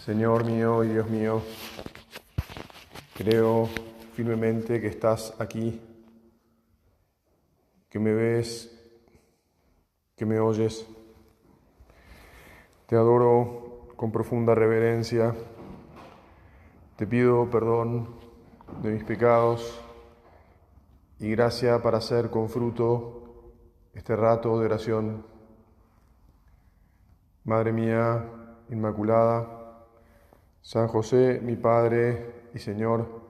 Señor mío y Dios mío, creo firmemente que estás aquí, que me ves, que me oyes. Te adoro con profunda reverencia. Te pido perdón de mis pecados y gracia para hacer con fruto este rato de oración. Madre mía Inmaculada, San José, mi Padre y Señor,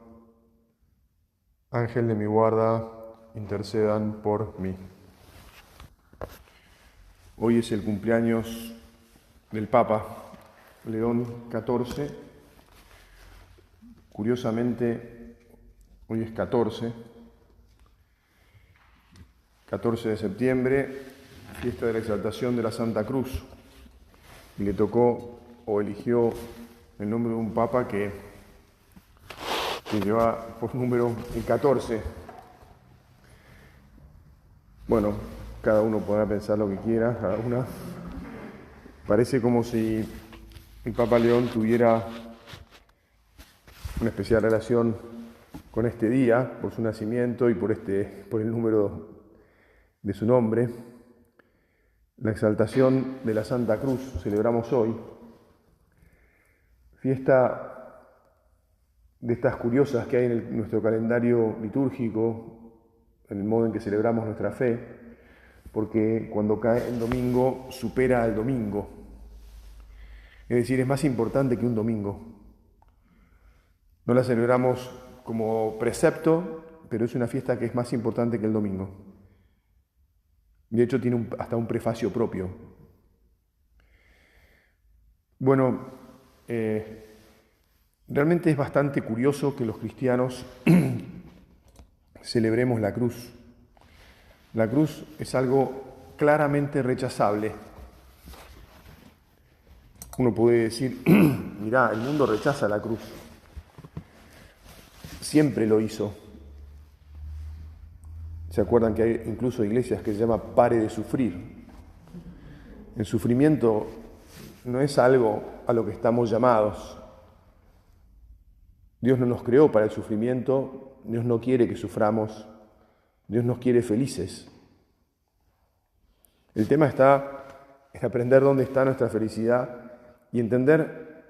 Ángel de mi guarda, intercedan por mí. Hoy es el cumpleaños del Papa León XIV. Curiosamente, hoy es 14 de septiembre, fiesta de la exaltación de la Santa Cruz. Y le tocó o eligió el nombre de un Papa que lleva por número el 14. Bueno, cada uno podrá pensar lo que quiera, cada una. Parece como si el Papa León tuviera una especial relación con este día, por su nacimiento y por el número de su nombre. La exaltación de la Santa Cruz celebramos hoy, fiesta de estas curiosas que hay en nuestro calendario litúrgico, en el modo en que celebramos nuestra fe, porque cuando cae el domingo supera al domingo. Es decir, es más importante que un domingo. No la celebramos como precepto, pero es una fiesta que es más importante que el domingo. De hecho, tiene hasta un prefacio propio. Bueno, realmente es bastante curioso que los cristianos celebremos la cruz. La cruz es algo claramente rechazable. Uno puede decir, mirá, el mundo rechaza la cruz. Siempre lo hizo. ¿Se acuerdan que hay incluso iglesias que se llama pare de sufrir? El sufrimiento no es algo a lo que estamos llamados. Dios no nos creó para el sufrimiento, Dios no quiere que suframos, Dios nos quiere felices. El tema está en aprender dónde está nuestra felicidad y entender,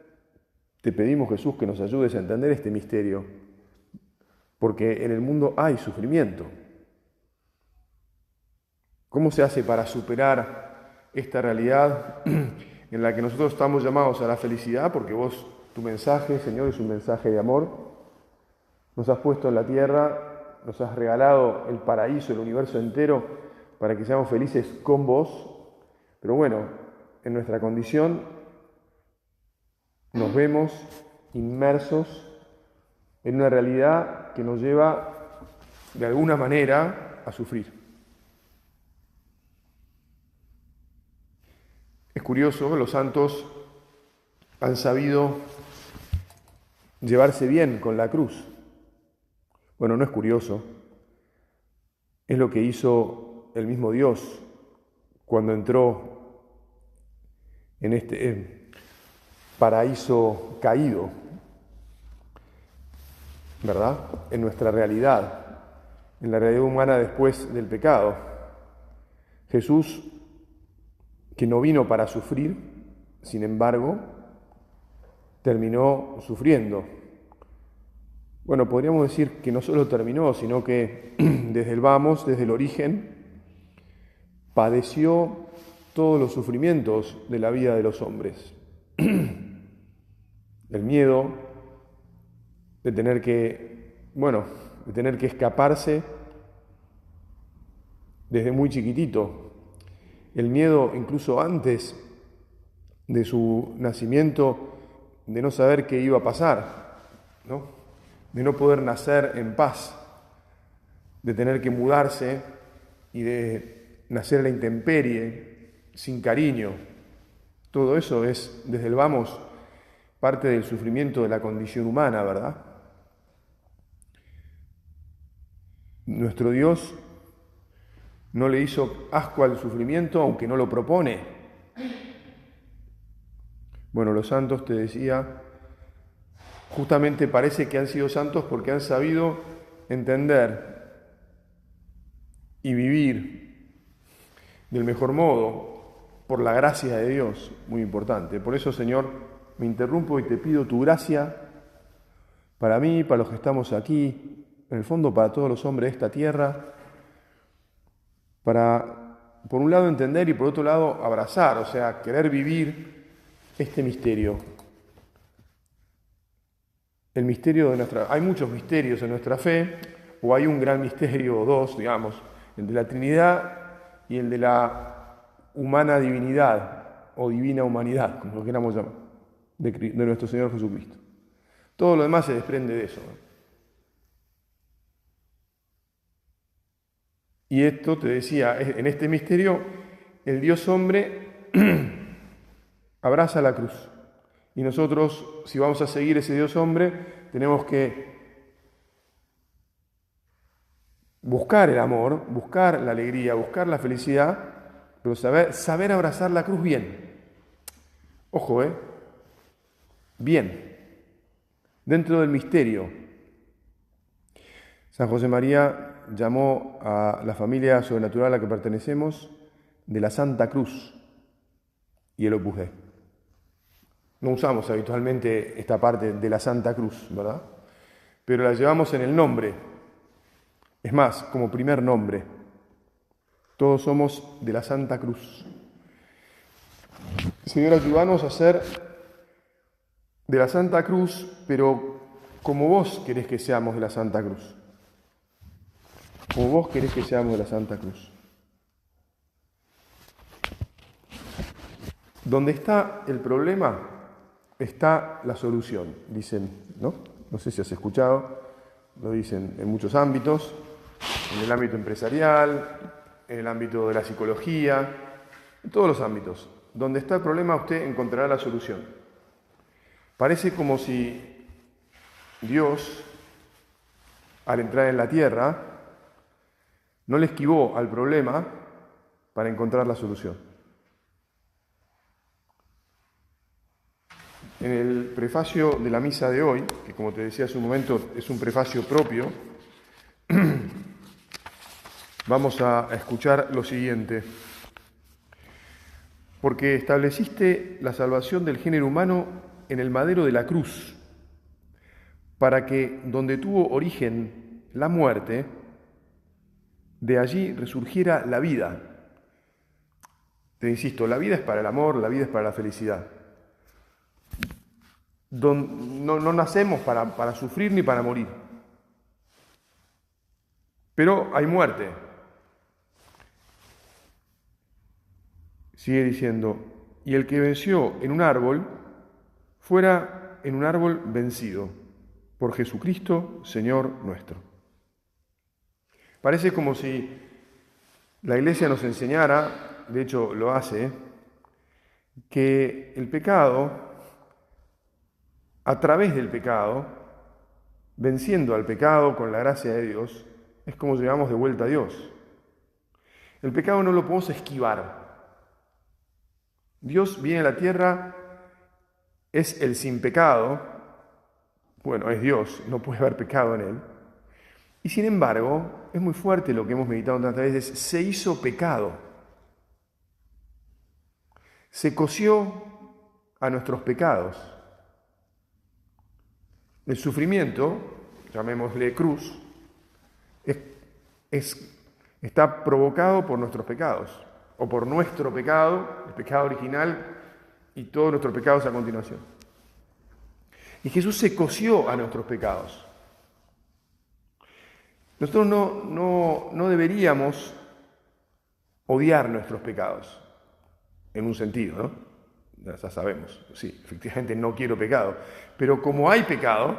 te pedimos Jesús que nos ayudes a entender este misterio, porque en el mundo hay sufrimiento. ¿Cómo se hace para superar esta realidad en la que nosotros estamos llamados a la felicidad? Porque vos, tu mensaje, Señor, es un mensaje de amor. Nos has puesto en la tierra, nos has regalado el paraíso, el universo entero, para que seamos felices con vos. Pero bueno, en nuestra condición nos vemos inmersos en una realidad que nos lleva, de alguna manera, a sufrir. Es curioso, los santos han sabido llevarse bien con la cruz. Bueno, no es curioso, es lo que hizo el mismo Dios cuando entró en este paraíso caído, ¿verdad? En nuestra realidad, en la realidad humana después del pecado. Jesús, que no vino para sufrir, sin embargo, terminó sufriendo. Bueno, podríamos decir que no solo terminó, sino que desde el origen, padeció todos los sufrimientos de la vida de los hombres. El miedo de tener que escaparse desde muy chiquitito. El miedo incluso antes de su nacimiento, de no saber qué iba a pasar, ¿no? De no poder nacer en paz, de tener que mudarse y de nacer a la intemperie, sin cariño. Todo eso es, desde el vamos, parte del sufrimiento de la condición humana, ¿verdad? Nuestro Dios no le hizo asco al sufrimiento, aunque no lo propone. Bueno, los santos, te decía, justamente parece que han sido santos porque han sabido entender y vivir del mejor modo por la gracia de Dios, muy importante. Por eso, Señor, me interrumpo y te pido tu gracia para mí, para los que estamos aquí, en el fondo para todos los hombres de esta tierra, para, por un lado, entender y por otro lado, abrazar, o sea, querer vivir este misterio. El misterio de nuestra... Hay muchos misterios en nuestra fe, o hay un gran misterio o dos, digamos, el de la Trinidad y el de la humana divinidad o divina humanidad, como lo queramos llamar, de nuestro Señor Jesucristo. Todo lo demás se desprende de eso, ¿no? Y esto, te decía, en este misterio, el Dios hombre abraza la cruz. Y nosotros, si vamos a seguir ese Dios hombre, tenemos que buscar el amor, buscar la alegría, buscar la felicidad, pero saber abrazar la cruz bien. Ojo, bien, dentro del misterio. San José María llamó a la familia sobrenatural a la que pertenecemos de la Santa Cruz y el Opus Dei. No usamos habitualmente esta parte de la Santa Cruz, ¿verdad? Pero la llevamos en el nombre. Es más, como primer nombre. Todos somos de la Santa Cruz. Señor, ayúdanos a ser de la Santa Cruz, pero como vos querés que seamos de la Santa Cruz. Como vos querés que seamos de la Santa Cruz. Donde está el problema, está la solución, dicen, ¿no? No sé si has escuchado, lo dicen en muchos ámbitos, en el ámbito empresarial, en el ámbito de la psicología, en todos los ámbitos. Donde está el problema, usted encontrará la solución. Parece como si Dios, al entrar en la tierra, no le esquivó al problema para encontrar la solución. En el prefacio de la misa de hoy, que como te decía hace un momento es un prefacio propio, vamos a escuchar lo siguiente. Porque estableciste la salvación del género humano en el madero de la cruz, para que donde tuvo origen la muerte, de allí resurgiera la vida. Te insisto, la vida es para el amor, la vida es para la felicidad. No nacemos para sufrir ni para morir. Pero hay muerte. Sigue diciendo, y el que venció en un árbol, fuera en un árbol vencido, por Jesucristo, Señor nuestro. Parece como si la Iglesia nos enseñara, de hecho lo hace, que el pecado, a través del pecado, venciendo al pecado con la gracia de Dios, es como llegamos de vuelta a Dios. El pecado no lo podemos esquivar. Dios viene a la tierra, es el sin pecado, bueno, es Dios, no puede haber pecado en él. Y sin embargo, es muy fuerte lo que hemos meditado tantas veces, se hizo pecado. Se cosió a nuestros pecados. El sufrimiento, llamémosle cruz, está provocado por nuestros pecados, o por nuestro pecado, el pecado original y todos nuestros pecados a continuación. Y Jesús se cosió a nuestros pecados. Nosotros no deberíamos odiar nuestros pecados, en un sentido, ¿no? Ya sabemos, sí, efectivamente no quiero pecado, pero como hay pecado,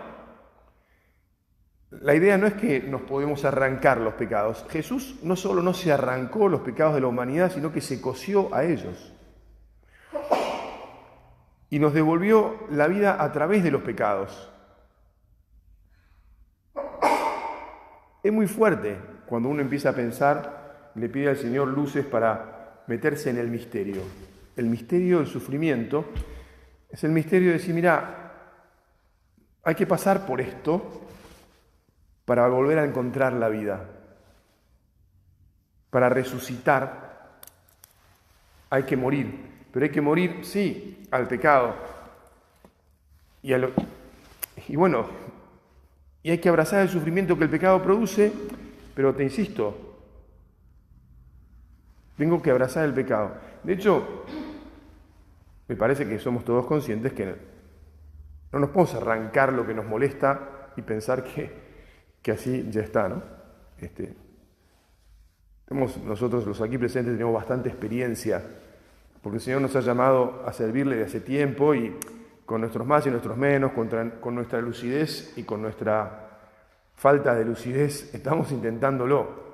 la idea no es que nos podemos arrancar los pecados. Jesús no solo no se arrancó los pecados de la humanidad, sino que se cosió a ellos. Y nos devolvió la vida a través de los pecados. Es muy fuerte cuando uno empieza a pensar, le pide al Señor luces para meterse en el misterio. El misterio del sufrimiento Es el misterio de decir, mira, hay que pasar por esto para volver a encontrar la vida. Para resucitar hay que morir, pero hay que morir, sí, al pecado. Y hay que abrazar el sufrimiento que el pecado produce, pero te insisto, tengo que abrazar el pecado. De hecho, me parece que somos todos conscientes que no nos podemos arrancar lo que nos molesta y pensar que así ya está, ¿no? Nosotros los aquí presentes tenemos bastante experiencia, porque el Señor nos ha llamado a servirle de hace tiempo y con nuestros más y nuestros menos, con nuestra lucidez y con nuestra falta de lucidez, estamos intentándolo.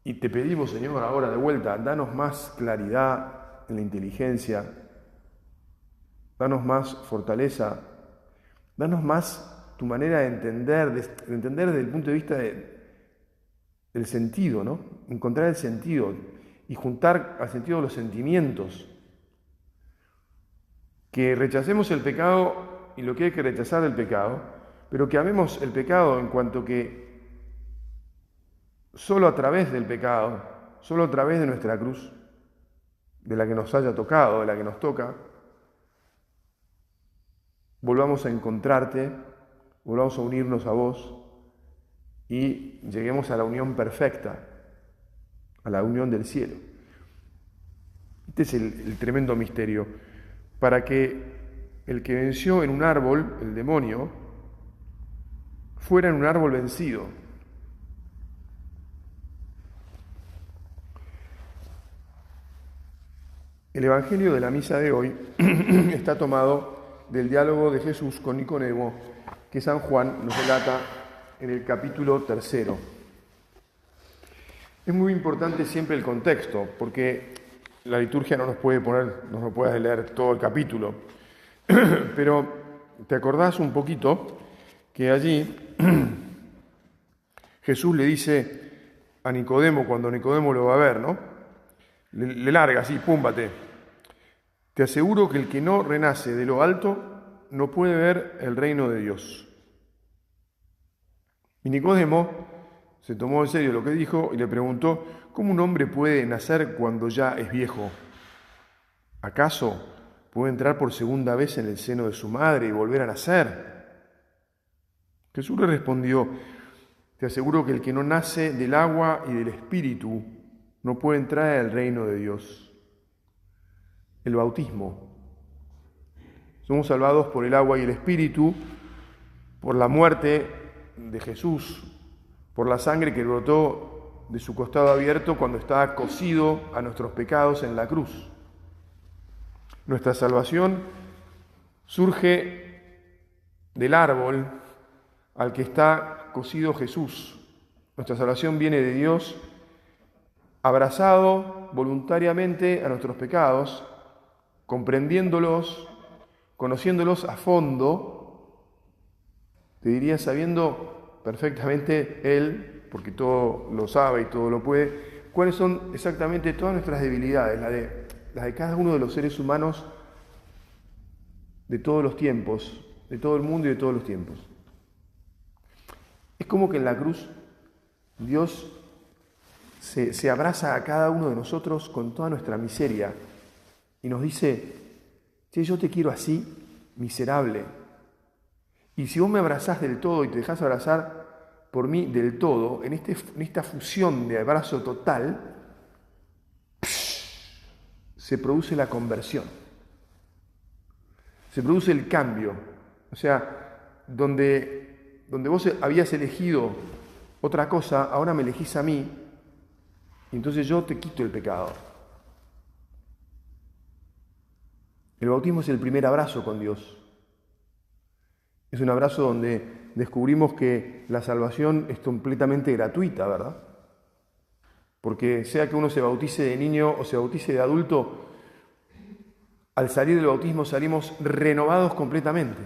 Y te pedimos, Señor, ahora de vuelta, danos más claridad en la inteligencia, danos más fortaleza, danos más tu manera de entender desde el punto de vista del sentido, ¿no? Encontrar el sentido y juntar al sentido de los sentimientos. Que rechacemos el pecado y lo que hay que rechazar del pecado, pero que amemos el pecado en cuanto que solo a través del pecado, solo a través de nuestra cruz, de la que nos haya tocado, de la que nos toca, volvamos a encontrarte, volvamos a unirnos a vos y lleguemos a la unión perfecta, a la unión del cielo. Este es el tremendo misterio. Para que el que venció en un árbol, el demonio, fuera en un árbol vencido. El Evangelio de la misa de hoy está tomado del diálogo de Jesús con Nicodemo, que San Juan nos relata en el capítulo 3. Es muy importante siempre el contexto, porque la liturgia no nos puede leer todo el capítulo, pero te acordás un poquito que allí Jesús le dice a Nicodemo, cuando Nicodemo lo va a ver, ¿no? Le larga así, púmbate. Te aseguro que el que no renace de lo alto no puede ver el reino de Dios. Y Nicodemo se tomó en serio lo que dijo y le preguntó, ¿cómo un hombre puede nacer cuando ya es viejo? ¿Acaso puede entrar por segunda vez en el seno de su madre y volver a nacer? Jesús le respondió, te aseguro que el que no nace del agua y del espíritu no puede entrar al reino de Dios. El bautismo. Somos salvados por el agua y el espíritu, por la muerte de Jesús, por la sangre que brotó de su costado abierto cuando estaba cosido a nuestros pecados en la cruz. Nuestra salvación surge del árbol al que está cosido Jesús. Nuestra salvación viene de Dios, abrazado voluntariamente a nuestros pecados, comprendiéndolos, conociéndolos a fondo, te diría sabiendo perfectamente Él, porque todo lo sabe y todo lo puede, cuáles son exactamente todas nuestras debilidades, las de cada uno de los seres humanos de todos los tiempos, de todo el mundo y de todos los tiempos. Es como que en la cruz Dios se abraza a cada uno de nosotros con toda nuestra miseria y nos dice, che, yo te quiero así, miserable. Y si vos me abrazás del todo y te dejás abrazar por mí del todo, en esta fusión de abrazo total, se produce la conversión. Se produce el cambio. O sea, donde vos habías elegido otra cosa, ahora me elegís a mí, y entonces yo te quito el pecado. El bautismo es el primer abrazo con Dios. Es un abrazo donde descubrimos que la salvación es completamente gratuita, ¿verdad? Porque sea que uno se bautice de niño o se bautice de adulto, al salir del bautismo salimos renovados completamente.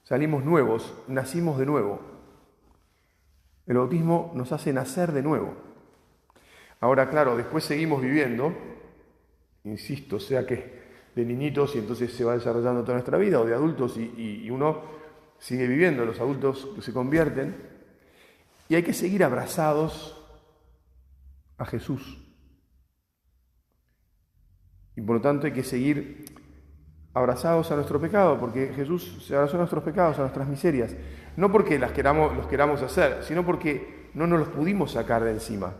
Salimos nuevos, nacimos de nuevo. El bautismo nos hace nacer de nuevo. Ahora, claro, después seguimos viviendo, insisto, sea que de niñitos y entonces se va desarrollando toda nuestra vida, o de adultos y uno sigue viviendo, los adultos se convierten, y hay que seguir abrazados a Jesús. Y por lo tanto hay que seguir abrazados a nuestro pecado, porque Jesús se abrazó a nuestros pecados, a nuestras miserias, no porque los queramos hacer, sino porque no nos los pudimos sacar de encima.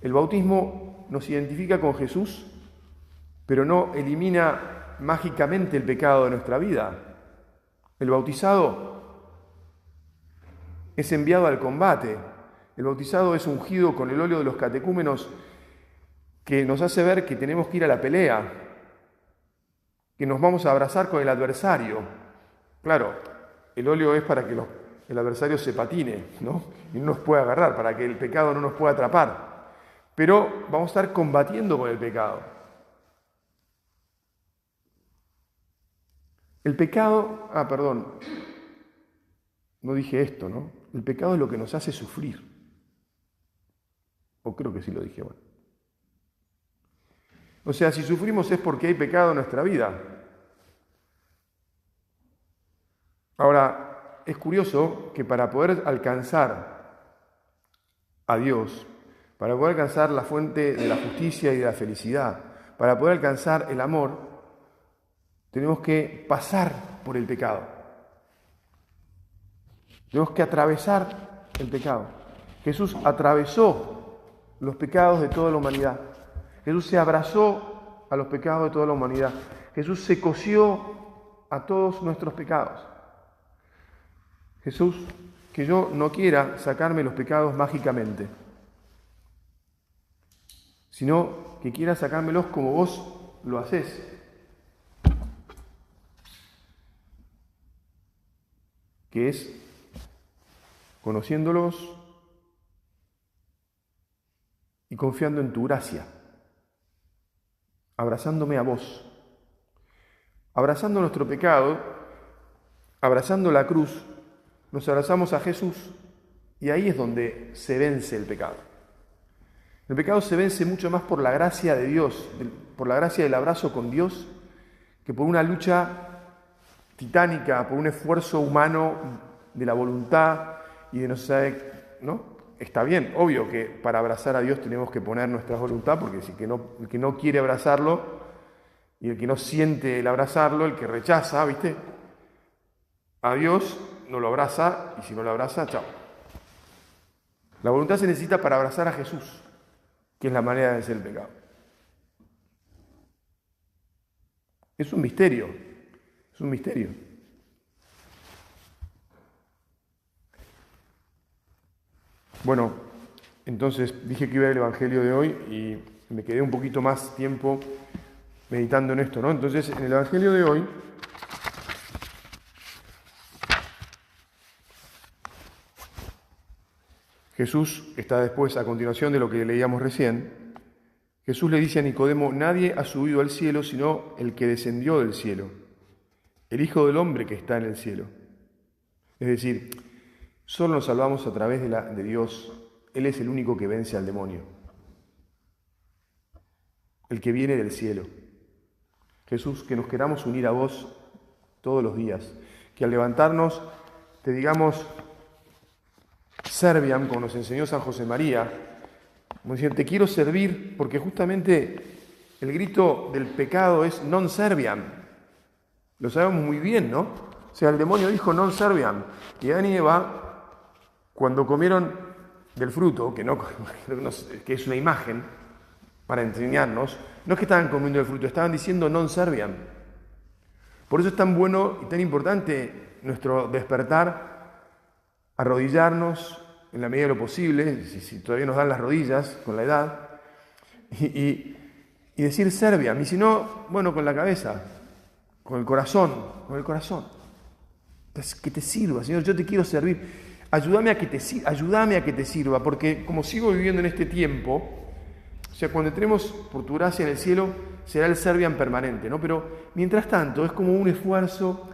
El bautismo nos identifica con Jesús, pero no elimina mágicamente el pecado de nuestra vida. El bautizado es enviado al combate. El bautizado es ungido con el óleo de los catecúmenos que nos hace ver que tenemos que ir a la pelea, que nos vamos a abrazar con el adversario. Claro, el óleo es para que el adversario se patine, ¿no? Y no nos pueda agarrar, para que el pecado no nos pueda atrapar. Pero vamos a estar combatiendo con el pecado. El pecado, no dije esto, ¿no? El pecado es lo que nos hace sufrir. O creo que sí lo dije, bueno. O sea, si sufrimos es porque hay pecado en nuestra vida. Ahora, es curioso que para poder alcanzar a Dios, para poder alcanzar la fuente de la justicia y de la felicidad, para poder alcanzar el amor, tenemos que pasar por el pecado. Tenemos que atravesar el pecado. Jesús atravesó los pecados de toda la humanidad. Jesús se abrazó a los pecados de toda la humanidad. Jesús se cosió a todos nuestros pecados. Jesús, que yo no quiera sacarme los pecados mágicamente, sino que quiera sacármelos como vos lo hacés. Que es conociéndolos y confiando en tu gracia, abrazándome a vos, abrazando nuestro pecado, abrazando la cruz, nos abrazamos a Jesús y ahí es donde se vence el pecado. El pecado se vence mucho más por la gracia de Dios, por la gracia del abrazo con Dios, que por una lucha titánica, por un esfuerzo humano de la voluntad y de no saber, ¿no? Está bien, obvio que para abrazar a Dios tenemos que poner nuestra voluntad, porque si el que no quiere abrazarlo y el que no siente el abrazarlo, el que rechaza, ¿viste? A Dios no lo abraza y si no lo abraza, chao. La voluntad se necesita para abrazar a Jesús, que es la manera de vencer el pecado. Es un misterio. Es un misterio. Bueno, entonces dije que iba a ver el Evangelio de hoy y me quedé un poquito más tiempo meditando en esto, ¿no? Entonces, en el Evangelio de hoy Jesús está después, a continuación de lo que leíamos recién, Jesús le dice a Nicodemo: nadie ha subido al cielo sino el que descendió del cielo, el Hijo del Hombre que está en el cielo. Es decir, solo nos salvamos a través de Dios. Él es el único que vence al demonio, el que viene del cielo. Jesús, que nos queramos unir a vos todos los días, que al levantarnos te digamos serviam, como nos enseñó San José María, como decir, te quiero servir, porque justamente el grito del pecado es non serviam. Lo sabemos muy bien, ¿no? O sea, el demonio dijo non serviam. Y Adán y Eva, cuando comieron del fruto, que es una imagen para enseñarnos, no es que estaban comiendo el fruto, estaban diciendo non serviam. Por eso es tan bueno y tan importante nuestro despertar, arrodillarnos en la medida de lo posible, si todavía nos dan las rodillas con la edad, y decir serviam. Y si no, bueno, con la cabeza, con el corazón. Pues que te sirva, Señor, yo te quiero servir. Ayúdame a que te sirva, porque como sigo viviendo en este tiempo, o sea, cuando entremos por tu gracia en el cielo, será el serviam permanente, ¿no? Pero mientras tanto es como un esfuerzo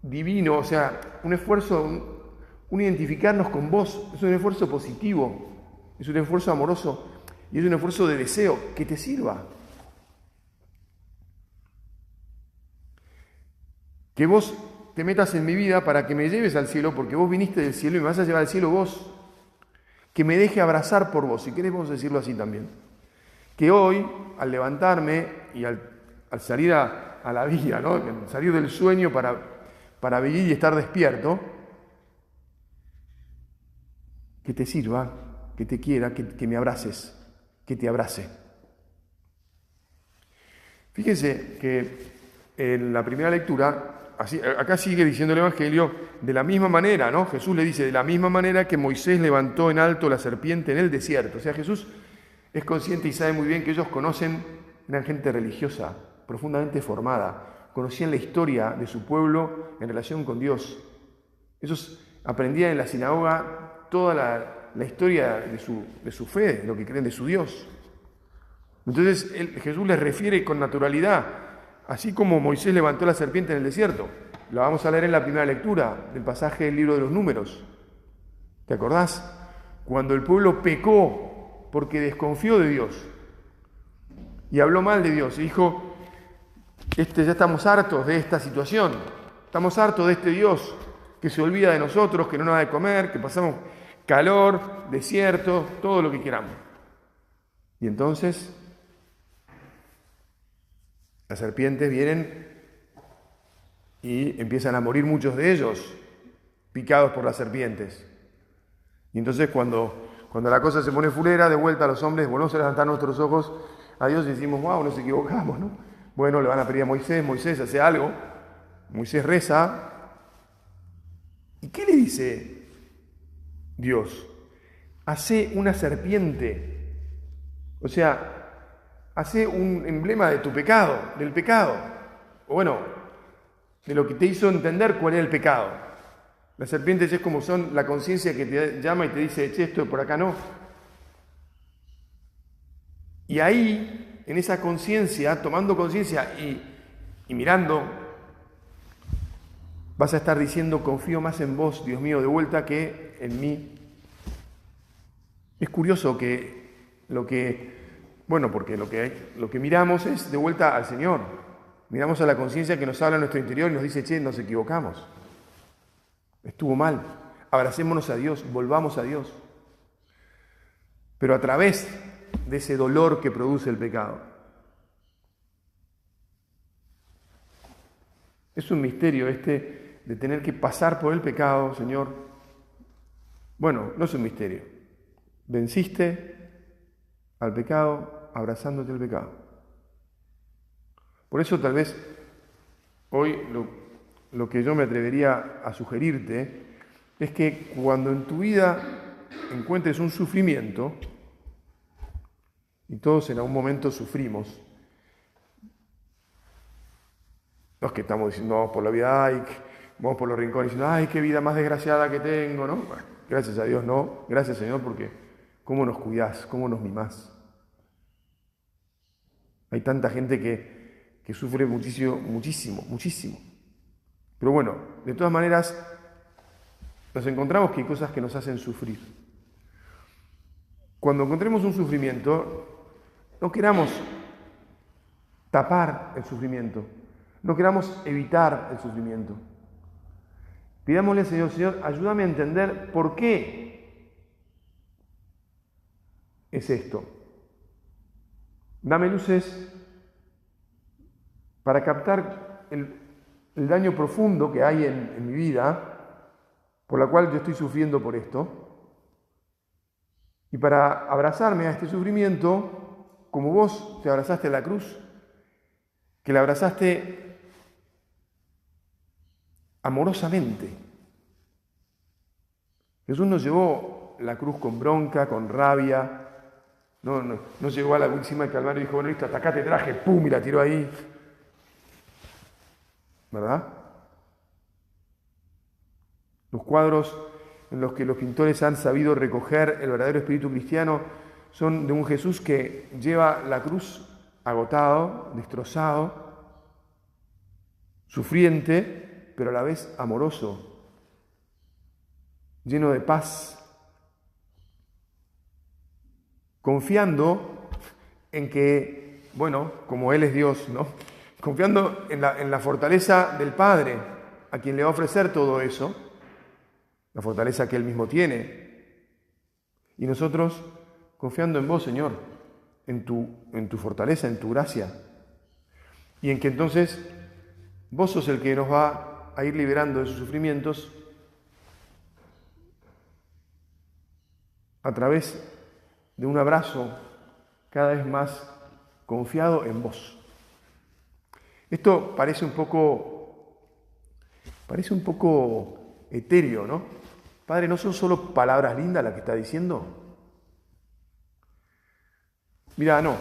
divino, o sea, un esfuerzo, un identificarnos con vos, es un esfuerzo positivo, es un esfuerzo amoroso Y es un esfuerzo de deseo que te sirva. Que vos te metas en mi vida para que me lleves al cielo, porque vos viniste del cielo y me vas a llevar al cielo vos. Que me deje abrazar por vos, si querés vamos a decirlo así también. Que hoy, al levantarme y al salir a la vida, ¿no? Salir del sueño para vivir y estar despierto, que te sirva, que te quiera, que me abraces, que te abrace. Fíjense que en la primera lectura, acá sigue diciendo el Evangelio, de la misma manera, ¿no? Jesús le dice, de la misma manera que Moisés levantó en alto la serpiente en el desierto. O sea, Jesús es consciente y sabe muy bien que ellos eran gente religiosa, profundamente formada, conocían la historia de su pueblo en relación con Dios. Ellos aprendían en la sinagoga toda la historia de su fe, de lo que creen de su Dios. Entonces Jesús les refiere con naturalidad, así como Moisés levantó la serpiente en el desierto. La vamos a leer en la primera lectura del pasaje del libro de los Números. ¿Te acordás? Cuando el pueblo pecó porque desconfió de Dios y habló mal de Dios y dijo, ya estamos hartos de esta situación, estamos hartos de este Dios que se olvida de nosotros, que no nos da de comer, que pasamos calor, desierto, todo lo que queramos. Y entonces las serpientes vienen y empiezan a morir muchos de ellos, picados por las serpientes. Y entonces cuando la cosa se pone fulera, de vuelta a los hombres, volvemos a levantar nuestros ojos a Dios y decimos, wow, nos equivocamos, ¿no? Bueno, le van a pedir a Moisés hace algo. Moisés reza. ¿Y qué le dice Dios? Hace una serpiente. O sea, hace un emblema de tu pecado, del pecado. O bueno, de lo que te hizo entender cuál era el pecado. Las serpientes es como son la conciencia que te llama y te dice, che, esto por acá no. Y ahí, en esa conciencia, tomando conciencia y mirando, vas a estar diciendo, confío más en vos, Dios mío, de vuelta que en mí. Es curioso que porque lo que miramos es de vuelta al Señor. Miramos a la conciencia que nos habla en nuestro interior y nos dice, che, nos equivocamos. Estuvo mal. Abracémonos a Dios, volvamos a Dios. Pero a través de ese dolor que produce el pecado. Es un misterio de tener que pasar por el pecado, Señor. Bueno, no es un misterio. Venciste al pecado abrazándote el pecado. Por eso tal vez hoy lo que yo me atrevería a sugerirte es que cuando en tu vida encuentres un sufrimiento, y todos en algún momento sufrimos, no es que estamos diciendo, vamos por la vida, vamos por los rincones diciendo, ay, qué vida más desgraciada que tengo, ¿no? Bueno, gracias a Dios, no. Gracias, Señor, porque cómo nos cuidás, cómo nos mimás. Hay tanta gente que sufre muchísimo. Pero bueno, de todas maneras, nos encontramos que hay cosas que nos hacen sufrir. Cuando encontremos un sufrimiento, no queramos tapar el sufrimiento, no queramos evitar el sufrimiento. Pidámosle al Señor, Señor, ayúdame a entender por qué es esto. Dame luces para captar el daño profundo que hay en mi vida, por la cual yo estoy sufriendo por esto, y para abrazarme a este sufrimiento, como vos te abrazaste a la cruz, que la abrazaste amorosamente. Jesús no llevó la cruz con bronca, con rabia, no llegó a la encima del Calvario y dijo, bueno, listo, hasta acá te traje, pum, y la tiró ahí. ¿Verdad? Los cuadros en los que los pintores han sabido recoger el verdadero espíritu cristiano son de un Jesús que lleva la cruz agotado, destrozado, sufriente, pero a la vez amoroso, lleno de paz, confiando en que, bueno, como Él es Dios, ¿no? Confiando en la fortaleza del Padre, a quien le va a ofrecer todo eso, la fortaleza que Él mismo tiene. Y nosotros confiando en vos, Señor, en tu fortaleza, en tu gracia, y en que entonces vos sos el que nos va a ir liberando de sus sufrimientos a través de un abrazo cada vez más confiado en vos. Esto parece un poco etéreo, ¿no? Padre, ¿no son solo palabras lindas las que está diciendo? Mira, no,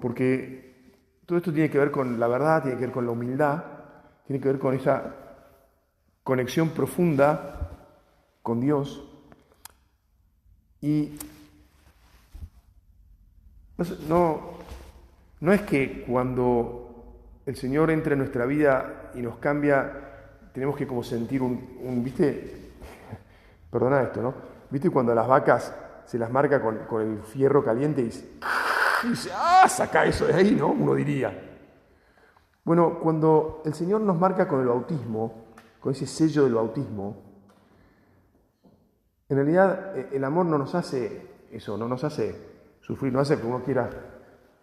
porque todo esto tiene que ver con la verdad, tiene que ver con la humildad, tiene que ver con esa conexión profunda con Dios. Y no es que cuando el Señor entra en nuestra vida y nos cambia, tenemos que como sentir ¿viste? Perdona esto, ¿no? ¿Viste cuando a las vacas se las marca con el fierro caliente y dice, saca eso de ahí, ¿no? Uno diría. Bueno, cuando el Señor nos marca con el bautismo, con ese sello del bautismo, en realidad el amor no nos hace eso, no nos hace sufrir, no hace que uno quiera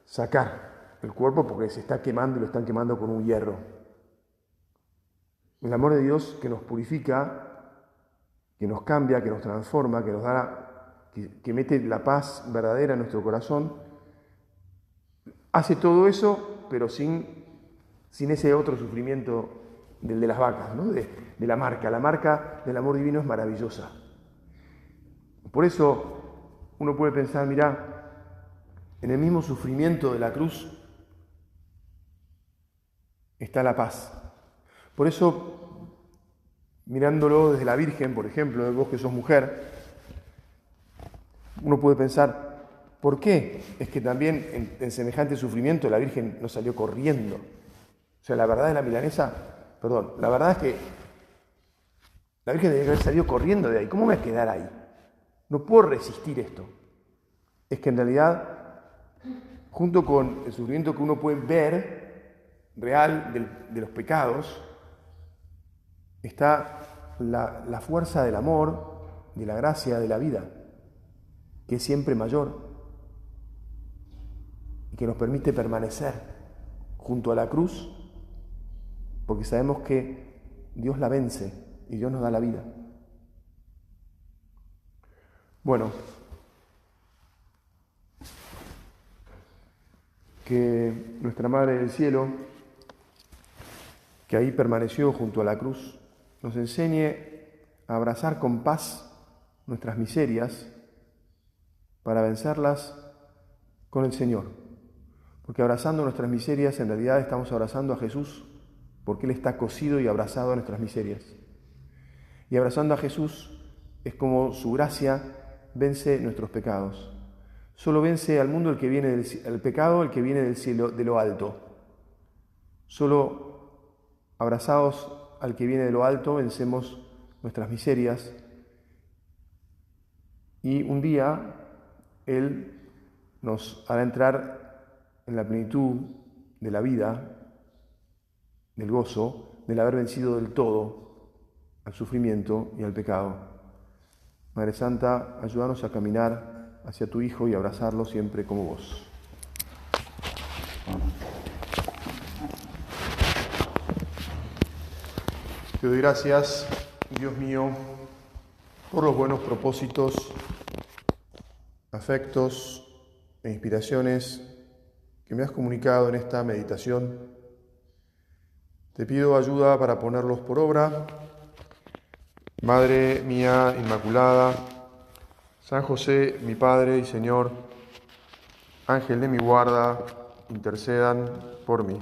sacar el cuerpo porque se está quemando y lo están quemando con un hierro. El amor de Dios que nos purifica, que nos cambia, que nos transforma, que nos da, que mete la paz verdadera en nuestro corazón, hace todo eso, pero sin ese otro sufrimiento del de las vacas, ¿no? de la marca. La marca del amor divino es maravillosa. Por eso uno puede pensar, mirá, en el mismo sufrimiento de la cruz está la paz. Por eso, mirándolo desde la Virgen, por ejemplo, vos que sos mujer, uno puede pensar, ¿por qué es que también en semejante sufrimiento la Virgen no salió corriendo? O sea, la verdad es la verdad es que la Virgen debe haber salido corriendo de ahí. ¿Cómo me voy a quedar ahí? No puedo resistir esto. Es que en realidad, junto con el sufrimiento que uno puede ver, real de los pecados, está la fuerza del amor, de la gracia, de la vida, que es siempre mayor y que nos permite permanecer junto a la cruz, porque sabemos que Dios la vence y Dios nos da la vida. Bueno, que nuestra Madre del Cielo, que ahí permaneció junto a la cruz, nos enseñe a abrazar con paz nuestras miserias para vencerlas con el Señor. Porque abrazando nuestras miserias, en realidad estamos abrazando a Jesús, porque Él está cosido y abrazado a nuestras miserias. Y abrazando a Jesús es como su gracia vence nuestros pecados. Solo vence al mundo el pecado, el que viene del cielo, de lo alto. Solo abrazados al que viene de lo alto, vencemos nuestras miserias. Y un día Él nos hará entrar en la plenitud de la vida, del gozo, del haber vencido del todo al sufrimiento y al pecado. Madre Santa, ayúdanos a caminar hacia tu Hijo y abrazarlo siempre como vos. Te doy gracias, Dios mío, por los buenos propósitos, afectos e inspiraciones que me has comunicado en esta meditación. Te pido ayuda para ponerlos por obra. Madre mía Inmaculada, San José, mi Padre y Señor, Ángel de mi guarda, intercedan por mí.